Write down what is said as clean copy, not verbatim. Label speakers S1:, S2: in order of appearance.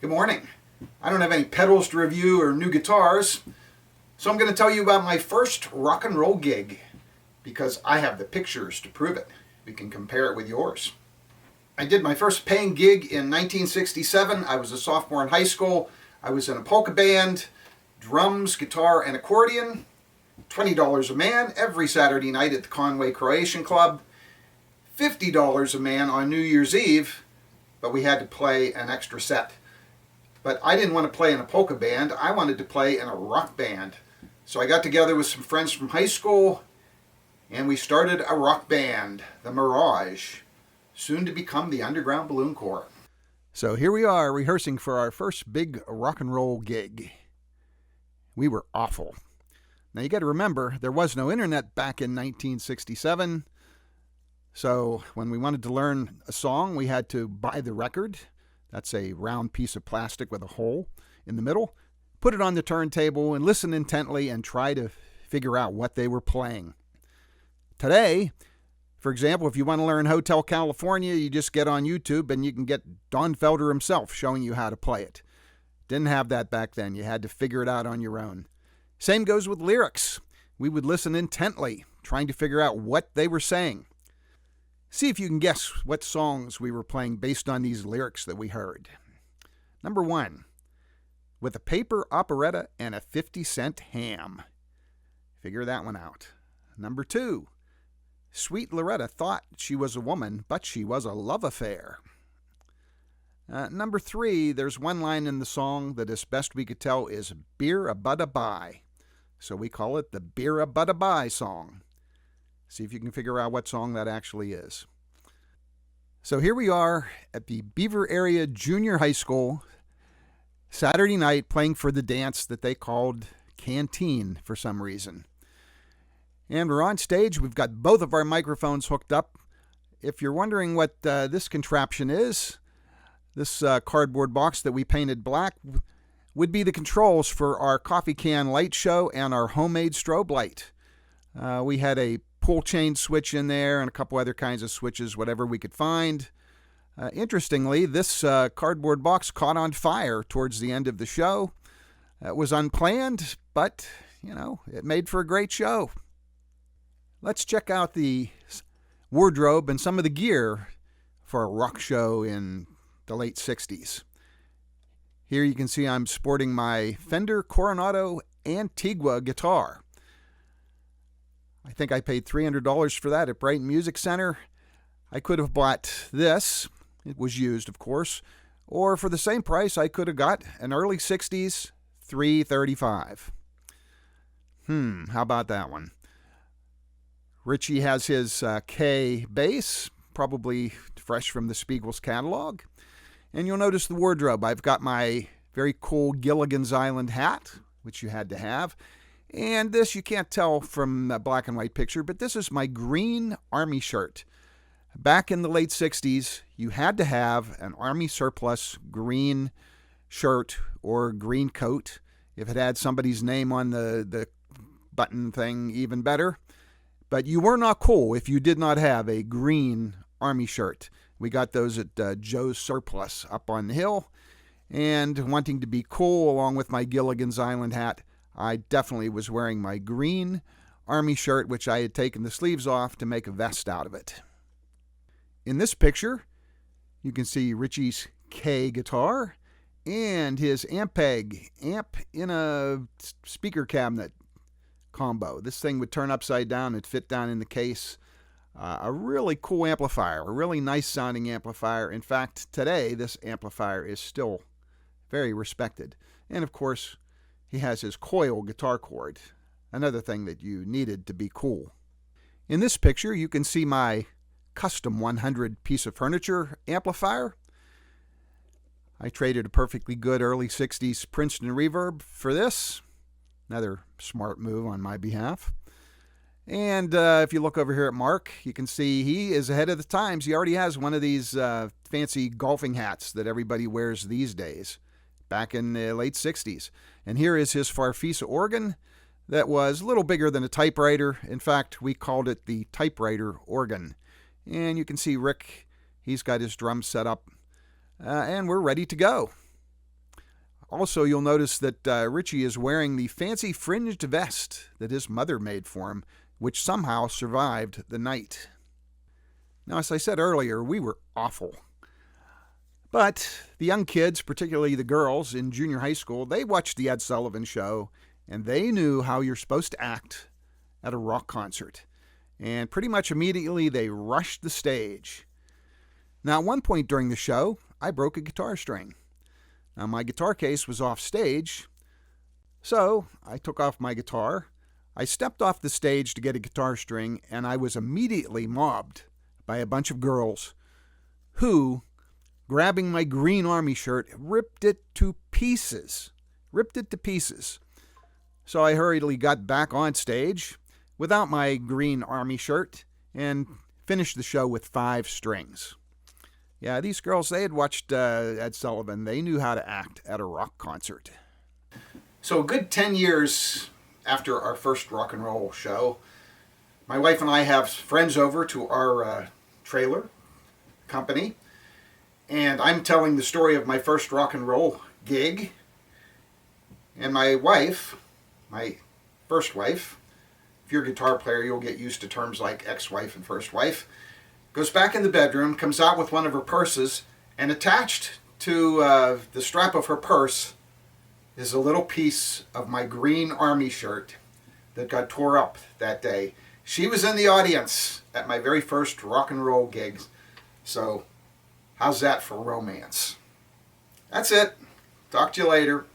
S1: Good morning. I don't have any pedals to review or new guitars, so I'm going to tell you about my first rock and roll gig because I have the pictures to prove it. We can compare it with yours. I did my first paying gig in 1967. I was a sophomore in high school. I was in a polka band, drums, guitar, and accordion. $20 a man every Saturday night at the Conway Croatian Club. $50 a man on New Year's Eve, but we had to play an extra set. But I didn't want to play in a polka band. I wanted to play in a rock band. So I got together with some friends from high school, and we started a rock band, the Mirage, soon to become the Underground Balloon Corps. So here we are, rehearsing for our first big rock and roll gig. We were awful. Now you got to remember, there was no internet back in 1967. So when we wanted to learn a song, we had to buy the record. That's a round piece of plastic with a hole in the middle. Put it on the turntable and listen intently and try to figure out what they were playing. Today, for example, if you want to learn Hotel California, you just get on YouTube and you can get Don Felder himself showing you how to play it. Didn't have that back then. You had to figure it out on your own. Same goes with lyrics. We would listen intently, trying to figure out what they were saying. See if you can guess what songs we were playing based on these lyrics that we heard. Number 1, with a paper operetta and a 50-cent ham. Figure that one out. Number 2, sweet Loretta thought she was a woman, but she was a love affair. Number 3, there's one line in the song that, as best we could tell, is beer a bud a bye. So we call it the beer a bud a bye song. See if you can figure out what song that actually is. So here we are at the Beaver Area Junior High School, Saturday night, playing for the dance that they called Canteen for some reason. And we're on stage. We've got both of our microphones hooked up. If you're wondering what this contraption is, this cardboard box that we painted black would be the controls for our coffee can light show and our homemade strobe light. We had a pull chain switch in there and a couple other kinds of switches, whatever we could find. Interestingly, this cardboard box caught on fire towards the end of the show. It was unplanned, but, it made for a great show. Let's check out the wardrobe and some of the gear for a rock show in the late 60s. Here you can see I'm sporting my Fender Coronado Antigua guitar. I think I paid $300 for that at Brighton Music Center. I could have bought this. It was used, of course. Or for the same price, I could have got an early 60s $335. How about that one? Richie has his K bass, probably fresh from the Spiegels catalog. And you'll notice the wardrobe. I've got my very cool Gilligan's Island hat, which you had to have. And this, you can't tell from the black and white picture, but this is my green Army shirt. Back in the late 60s, you had to have an Army surplus green shirt or green coat. If it had somebody's name on the button thing, even better. But you were not cool if you did not have a green Army shirt. We got those at Joe's Surplus up on the hill. And wanting to be cool along with my Gilligan's Island hat, I definitely was wearing my green Army shirt, which I had taken the sleeves off to make a vest out of it. In this picture, you can see Richie's K guitar and his Ampeg amp in a speaker cabinet combo. This thing would turn upside down and fit down in the case. A really cool amplifier, a really nice sounding amplifier. In fact, today this amplifier is still very respected. And of course, he has his coil guitar cord, another thing that you needed to be cool. In this picture, you can see my custom 100 piece of furniture amplifier. I traded a perfectly good early 60s Princeton reverb for this. Another smart move on my behalf. And if you look over here at Mark, you can see he is ahead of the times. He already has one of these fancy golfing hats that everybody wears these days, back in the late 60s. And here is his Farfisa organ that was a little bigger than a typewriter. In fact, we called it the typewriter organ. And you can see Rick, he's got his drums set up, and we're ready to go. Also, you'll notice that Richie is wearing the fancy fringed vest that his mother made for him, which somehow survived the night. Now, as I said earlier, we were awful. But the young kids, particularly the girls in junior high school, they watched the Ed Sullivan Show, and they knew how you're supposed to act at a rock concert. And pretty much immediately, they rushed the stage. Now, at one point during the show, I broke a guitar string. Now, my guitar case was off stage, so I took off my guitar. I stepped off the stage to get a guitar string, and I was immediately mobbed by a bunch of girls who, grabbing my green army shirt, ripped it to pieces. So I hurriedly got back on stage without my green army shirt and finished the show with 5 strings. Yeah, these girls, they had watched Ed Sullivan. They knew how to act at a rock concert. So a good 10 years after our first rock and roll show, my wife and I have friends over to our trailer company, and I'm telling the story of my first rock and roll gig. And my wife, my first wife, if you're a guitar player, you'll get used to terms like ex-wife and first wife, goes back in the bedroom, comes out with one of her purses, and attached to the strap of her purse is a little piece of my green army shirt that got tore up that day. She was in the audience at my very first rock and roll gigs. So, how's that for romance? That's it. Talk to you later.